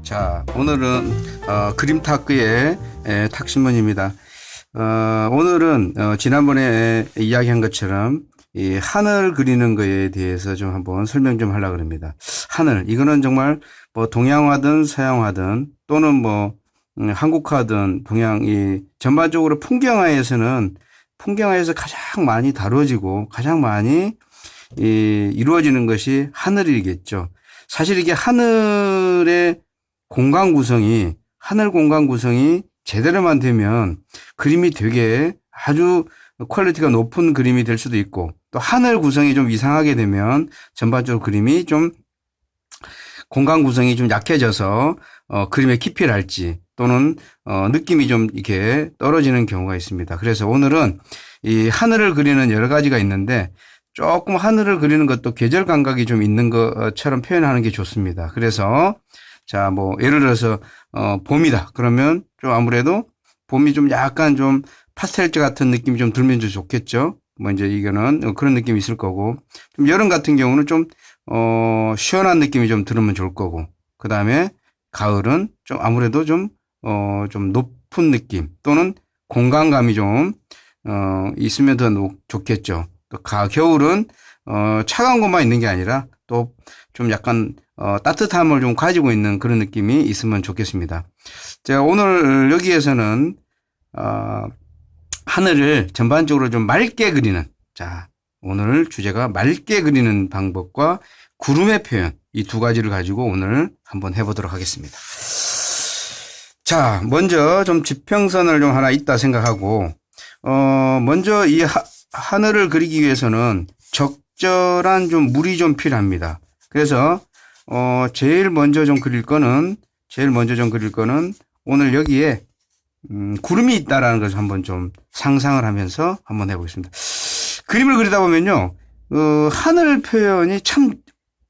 자, 오늘은 그림타크의 탁신문입니다. 오늘은 지난번에 이야기한 것처럼 이 하늘 그리는 거에 대해서 좀 한번 설명 좀 하려고 합니다. 하늘, 이거는 정말 뭐 동양화든 서양화든 또는 뭐 한국화든 동양, 이 전반적으로 풍경화에서 가장 많이 다뤄지고 가장 많이 이루어지는 것이 하늘이겠죠. 사실 이게 하늘 공간 구성이 제대로만 되면 그림이 되게 아주 퀄리티가 높은 그림이 될 수도 있고, 또 하늘 구성이 좀 이상하게 되면 전반적으로 그림이 좀 공간 구성이 좀 약해져서 그림의 깊이랄지 또는 느낌이 좀 이렇게 떨어지는 경우가 있습니다. 그래서 오늘은 이 하늘을 그리는 여러 가지가 있는데 조금 하늘을 그리는 것도 계절 감각이 좀 있는 것처럼 표현하는 게 좋습니다. 그래서 자, 뭐 예를 들어서 봄이다. 그러면 좀 아무래도 봄이 좀 약간 좀 파스텔즈 같은 느낌이 좀 들면 좀 좋겠죠. 뭐 이제 이거는 그런 느낌이 있을 거고, 좀 여름 같은 경우는 좀 시원한 느낌이 좀 들으면 좋을 거고, 그 다음에 가을은 좀 아무래도 좀 높은 느낌 또는 공간감이 좀 있으면 더 좋겠죠. 또 겨울은 차가운 것만 있는 게 아니라 또 좀 약간 따뜻함을 좀 가지고 있는 그런 느낌이 있으면 좋겠습니다. 제가 오늘 여기에서는 하늘을 전반적으로 좀 맑게 그리는, 자, 오늘 주제가 맑게 그리는 방법과 구름의 표현, 이 두 가지를 가지고 오늘 한번 해보도록 하겠습니다. 자, 먼저 좀 지평선을 좀 하나 있다 생각하고, 먼저 이 하늘을 그리기 위해서는 적절한 좀 물이 좀 필요합니다. 그래서 제일 먼저 좀 그릴 거는 오늘 여기에 구름이 있다라는 것을 한번 좀 상상을 하면서 한번 해보겠습니다. 그림을 그리다 보면요, 하늘 표현이 참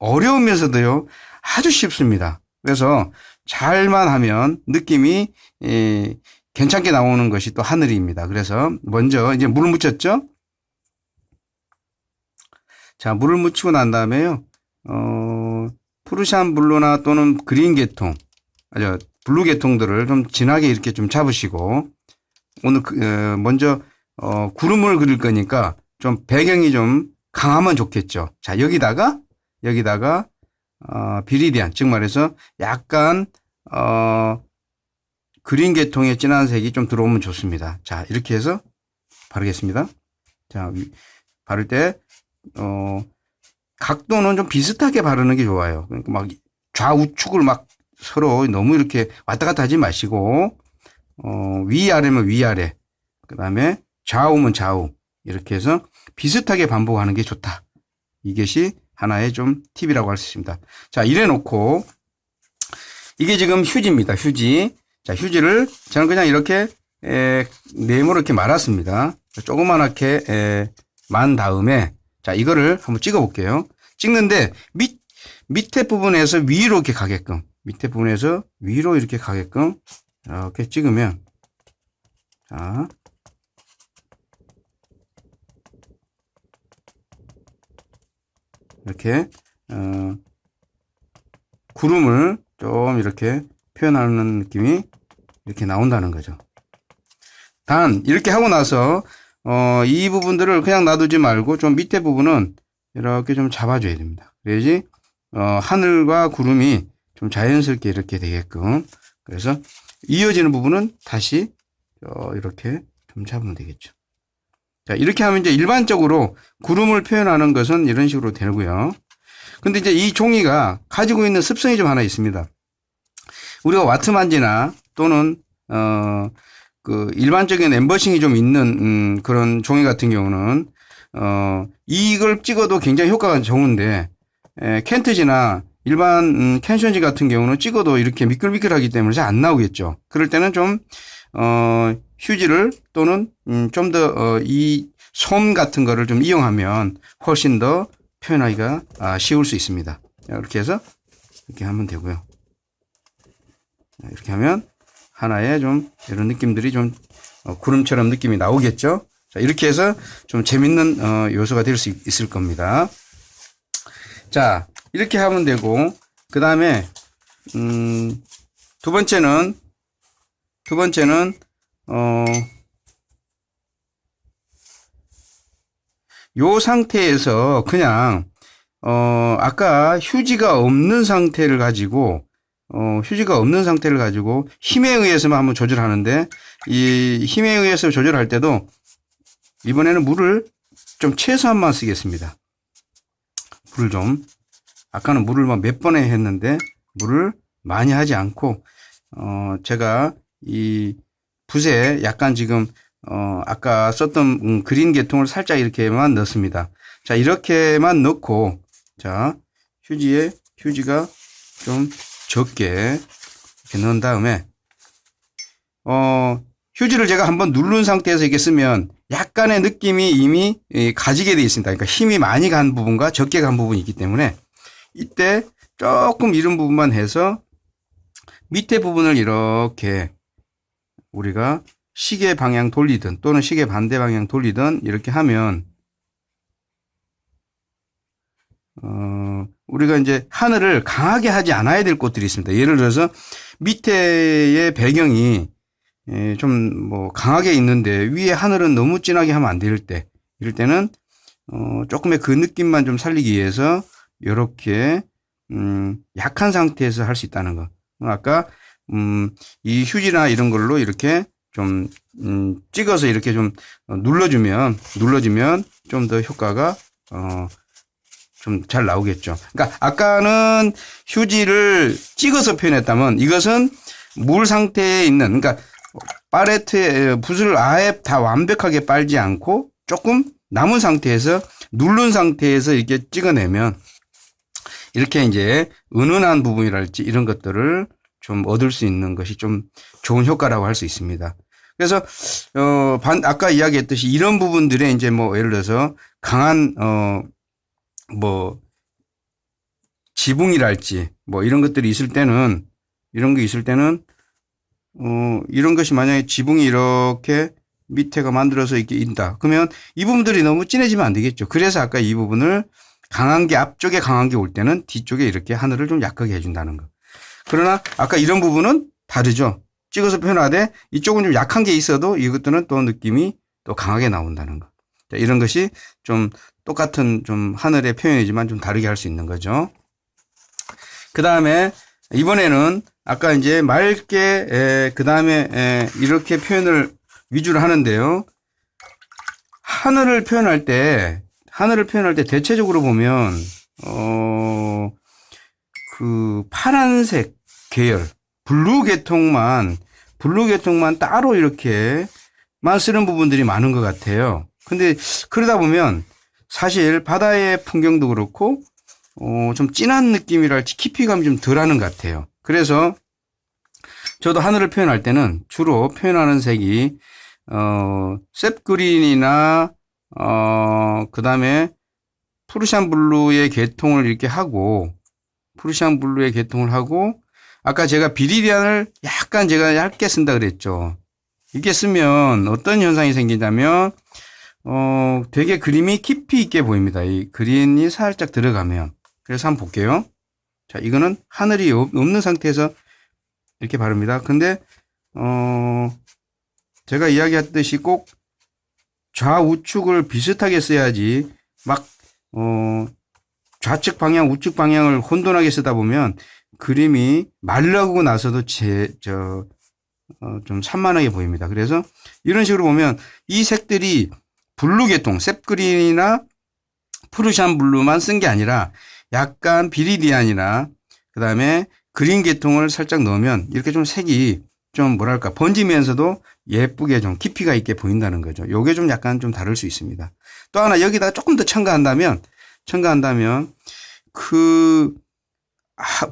어려우면서도요 아주 쉽습니다. 그래서 잘만 하면 느낌이 괜찮게 나오는 것이 또 하늘입니다. 그래서 먼저 이제 물을 묻혔죠. 자, 물을 묻히고 난 다음에요, 프루시안 블루나 또는 그린 계통, 블루 계통들을 좀 진하게 이렇게 좀 잡으시고, 오늘 먼저 구름을 그릴 거니까 좀 배경이 좀 강하면 좋겠죠. 자, 여기다가 비리디안, 즉 말해서 약간 그린 계통의 진한 색이 좀 들어오면 좋습니다. 자, 이렇게 해서 바르겠습니다. 자, 바를 때 각도는 좀 비슷하게 바르는 게 좋아요. 그러니까 막 좌우측을 막 서로 너무 이렇게 왔다 갔다 하지 마시고, 위아래면 위아래, 그 다음에 좌우면 좌우, 이렇게 해서 비슷하게 반복하는 게 좋다. 이것이 하나의 좀 팁이라고 할 수 있습니다. 자, 이래 놓고, 이게 지금 휴지입니다. 휴지. 자, 휴지를 저는 그냥 이렇게 네모로 이렇게 말았습니다. 조그만하게 만 다음에, 자, 이거를 한번 찍어 볼게요. 찍는데 밑에 부분에서 위로 이렇게 가게끔, 이렇게 찍으면, 자, 이렇게 구름을 좀 이렇게 표현하는 느낌이 이렇게 나온다는 거죠. 단 이렇게 하고 나서 이 부분들을 그냥 놔두지 말고 좀 밑에 부분은 이렇게 좀 잡아줘야 됩니다. 그래야지 하늘과 구름이 좀 자연스럽게 이렇게 되게끔. 그래서 이어지는 부분은 다시 이렇게 좀 잡으면 되겠죠. 자, 이렇게 하면 이제 일반적으로 구름을 표현하는 것은 이런 식으로 되고요. 근데 이제 이 종이가 가지고 있는 습성이 좀 하나 있습니다. 우리가 와트만지나 또는 그 일반적인 엠버싱이 좀 있는 그런 종이 같은 경우는 이걸 찍어도 굉장히 효과가 좋은데, 켄트지나 일반 캔션지 같은 경우는 찍어도 이렇게 미끌미끌하기 때문에 잘 안 나오겠죠. 그럴 때는 좀 휴지를 또는 좀 더 이 솜 같은 거를 좀 이용하면 훨씬 더 표현하기가 쉬울 수 있습니다. 이렇게 해서 이렇게 하면 되고요. 이렇게 하면 하나의 좀 이런 느낌들이 좀 구름처럼 느낌이 나오겠죠. 자, 이렇게 해서 좀 재밌는 요소가 될 수 있을 겁니다. 자, 이렇게 하면 되고, 그 다음에 두 번째는, 요 상태에서 그냥, 아까 휴지가 없는 상태를 가지고, 힘에 의해서만 한번 조절하는데, 이 힘에 의해서 조절할 때도 이번에는 물을 좀 최소한만 쓰겠습니다. 아까는 물을 몇 번에 했는데 물을 많이 하지 않고, 제가 이 붓에 약간 지금, 아까 썼던 그린 계통을 살짝 이렇게만 넣습니다. 자, 이렇게만 넣고, 자, 휴지가 좀 적게 이렇게 넣은 다음에, 휴지를 제가 한번 누른 상태에서 이렇게 쓰면 약간의 느낌이 이미 가지게 되어 있습니다. 그러니까 힘이 많이 간 부분과 적게 간 부분이 있기 때문에 이때 조금 이런 부분만 해서 밑에 부분을 이렇게 우리가 시계 방향 돌리든 또는 시계 반대 방향 돌리든 이렇게 하면, 우리가 이제 하늘을 강하게 하지 않아야 될 곳들이 있습니다. 예를 들어서 밑에의 배경이 좀 강하게 있는데 위에 하늘은 너무 진하게 하면 안 될 때, 이럴 때는 조금의 그 느낌만 좀 살리기 위해서 이렇게 약한 상태에서 할 수 있다는 거. 아까 이 휴지나 이런 걸로 이렇게 좀 찍어서 이렇게 좀 눌러주면 좀 더 효과가 좀 잘 나오겠죠. 그러니까 아까는 휴지를 찍어서 표현했다면 이것은 물 상태에 있는, 그러니까 팔레트에 붓을 아예 다 완벽하게 빨지 않고 조금 남은 상태에서 누른 상태에서 이렇게 찍어내면 이렇게 이제 은은한 부분이랄지 이런 것들을 좀 얻을 수 있는 것이 좀 좋은 효과라고 할 수 있습니다. 그래서 아까 이야기했듯이 이런 부분들에 이제 예를 들어서 강한 지붕이랄지 이런 것들이 있을 때는, 이런 것이 만약에 지붕이 이렇게 밑에가 만들어서 이렇게 있다. 그러면 이 부분들이 너무 진해지면 안 되겠죠. 그래서 아까 이 부분을 강한 게, 앞쪽에 강한 게 올 때는 뒤쪽에 이렇게 하늘을 좀 약하게 해준다는 거. 그러나 아까 이런 부분은 다르죠. 찍어서 표현하되 이쪽은 좀 약한 게 있어도 이것들은 또 느낌이 또 강하게 나온다는 거. 자, 이런 것이 좀 똑같은 좀 하늘의 표현이지만 좀 다르게 할 수 있는 거죠. 그 다음에 이번에는 아까 이제 맑게, 그 다음에 이렇게 표현을 위주로 하는데요. 하늘을 표현할 때 대체적으로 보면 그 파란색 계열, 블루 계통만 따로 이렇게만 쓰는 부분들이 많은 것 같아요. 근데 그러다 보면 사실 바다의 풍경도 그렇고 좀 진한 느낌이랄지 깊이감이 좀 덜하는 것 같아요. 그래서 저도 하늘을 표현할 때는 주로 표현하는 색이 셉그린이나 그 다음에 프루시안 블루의 계통을 이렇게 하고, 아까 제가 비리디안을 약간 제가 얇게 쓴다 그랬죠. 이렇게 쓰면 어떤 현상이 생기냐면 되게 그림이 깊이 있게 보입니다. 이 그린이 살짝 들어가면. 그래서 한번 볼게요. 자, 이거는 하늘이 없는 상태에서 이렇게 바릅니다. 근데 제가 이야기했듯이 꼭 좌우측을 비슷하게 써야지 좌측 방향, 우측 방향을 혼돈하게 쓰다 보면 그림이 말라고 나서도 좀 산만하게 보입니다. 그래서 이런 식으로 보면 이 색들이 블루 계통, 셉그린이나 프루시안 블루만 쓴 게 아니라 약간 비리디안이나 그 다음에 그린 계통을 살짝 넣으면 이렇게 좀 색이 좀 번지면서도 예쁘게 좀 깊이가 있게 보인다는 거죠. 요게 좀 약간 좀 다를 수 있습니다. 또 하나 여기다가 조금 더 첨가한다면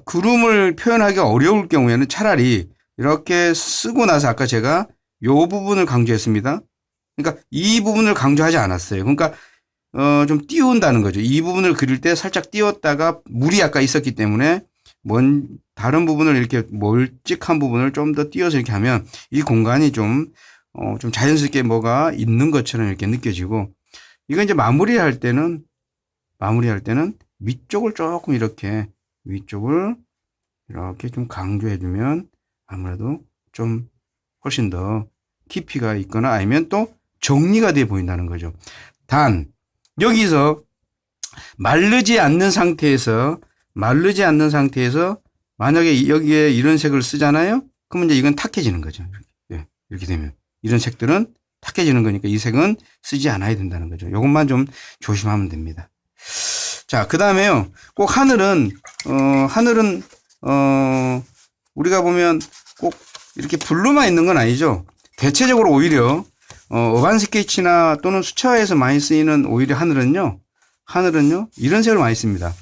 구름을 표현하기 어려울 경우에는 차라리 이렇게 쓰고 나서 아까 제가 요 부분을 강조했습니다. 그러니까 이 부분을 강조하지 않았어요. 그러니까 좀 띄운다는 거죠. 이 부분을 그릴 때 살짝 띄웠다가 물이 아까 있었기 때문에 다른 부분을 이렇게 멀찍한 부분을 좀 더 띄워서 이렇게 하면 이 공간이 좀 자연스럽게 뭐가 있는 것처럼 이렇게 느껴지고, 이건 이제 마무리할 때는 위쪽을 조금 위쪽을 이렇게 좀 강조해 주면 아무래도 좀 훨씬 더 깊이가 있거나 아니면 또 정리가 돼 보인다는 거죠. 단 여기서 마르지 않는 상태에서 만약에 여기에 이런 색을 쓰잖아요. 그러면 이제 이건 탁해지는 거죠. 이렇게 되면 이런 색들은 탁해지는 거니까 이 색은 쓰지 않아야 된다는 거죠. 이것만 좀 조심하면 됩니다. 자, 그 다음에요. 꼭 하늘은 우리가 보면 꼭 이렇게 블루만 있는 건 아니죠. 대체적으로 오히려 어반 스케치나 또는 수채화에서 많이 쓰이는 오히려 하늘은요 이런 색을 많이 씁니다.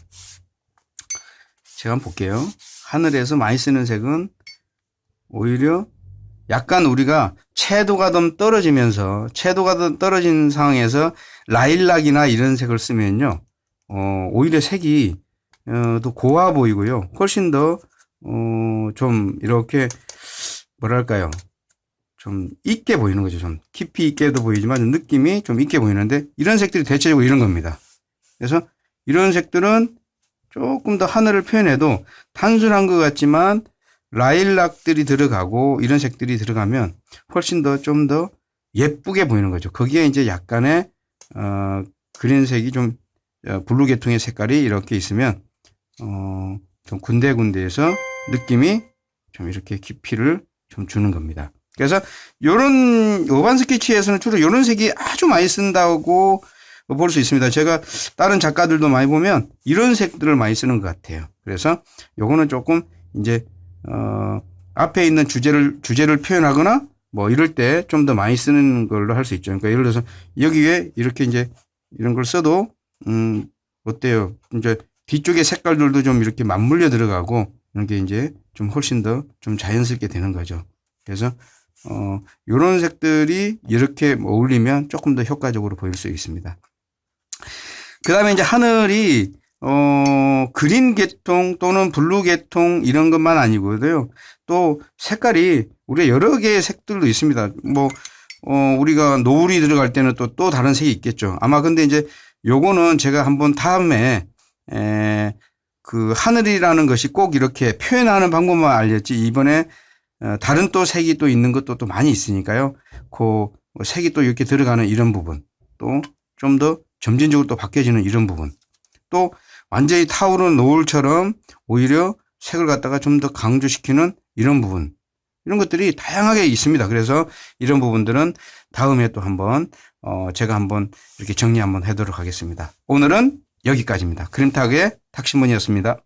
제가 한번 볼게요. 하늘에서 많이 쓰는 색은 오히려 약간 우리가 채도가 좀 떨어지면서 떨어진 상황에서 라일락이나 이런 색을 쓰면요 오히려 색이 더 고와 보이고요. 훨씬 더 좀 이렇게 뭐랄까요, 좀 있게 보이는 거죠. 좀 깊이 있게도 보이지만 느낌이 좀 있게 보이는데 이런 색들이 대체적으로 이런 겁니다. 그래서 이런 색들은 조금 더 하늘을 표현해도 단순한 것 같지만 라일락들이 들어가고 이런 색들이 들어가면 훨씬 더 좀 더 예쁘게 보이는 거죠. 거기에 이제 약간의 그린색이 좀 블루 계통의 색깔이 이렇게 있으면 좀 군데군데에서 느낌이 좀 이렇게 깊이를 좀 주는 겁니다. 그래서 요런 어반 스케치에서는 주로 요런 색이 아주 많이 쓴다고 볼 수 있습니다. 제가 다른 작가들도 많이 보면 이런 색들을 많이 쓰는 것 같아요. 그래서 요거는 조금 이제 앞에 있는 주제를 표현하거나 뭐 이럴 때 좀 더 많이 쓰는 걸로 할 수 있죠. 그러니까 예를 들어서 여기에 이렇게 이제 이런 걸 써도 어때요? 이제 뒤쪽에 색깔들도 좀 이렇게 맞물려 들어가고 이런 게 이제 좀 훨씬 더 좀 자연스럽게 되는 거죠. 그래서 요런 색들이 이렇게 어울리면 조금 더 효과적으로 보일 수 있습니다. 그 다음에 이제 하늘이 그린 계통 또는 블루 계통 이런 것만 아니고요. 또 색깔이 우리가 여러 개의 색들도 있습니다. 뭐 우리가 노을이 들어갈 때는 또 다른 색이 있겠죠. 아마 근데 이제 요거는 제가 한번 다음에 그 하늘이라는 것이 꼭 이렇게 표현하는 방법만 알렸지 이번에 다른 또 색이 또 있는 것도 또 많이 있으니까요. 그 색이 또 이렇게 들어가는 이런 부분, 또 좀 더 점진적으로 또 바뀌어지는 이런 부분, 또 완전히 타오르는 노을처럼 오히려 색을 갖다가 좀 더 강조시키는 이런 부분, 이런 것들이 다양하게 있습니다. 그래서 이런 부분들은 다음에 또 한번 제가 한번 이렇게 정리 한번 해도록 하겠습니다. 오늘은 여기까지입니다. 그림탁의 탁신문이었습니다.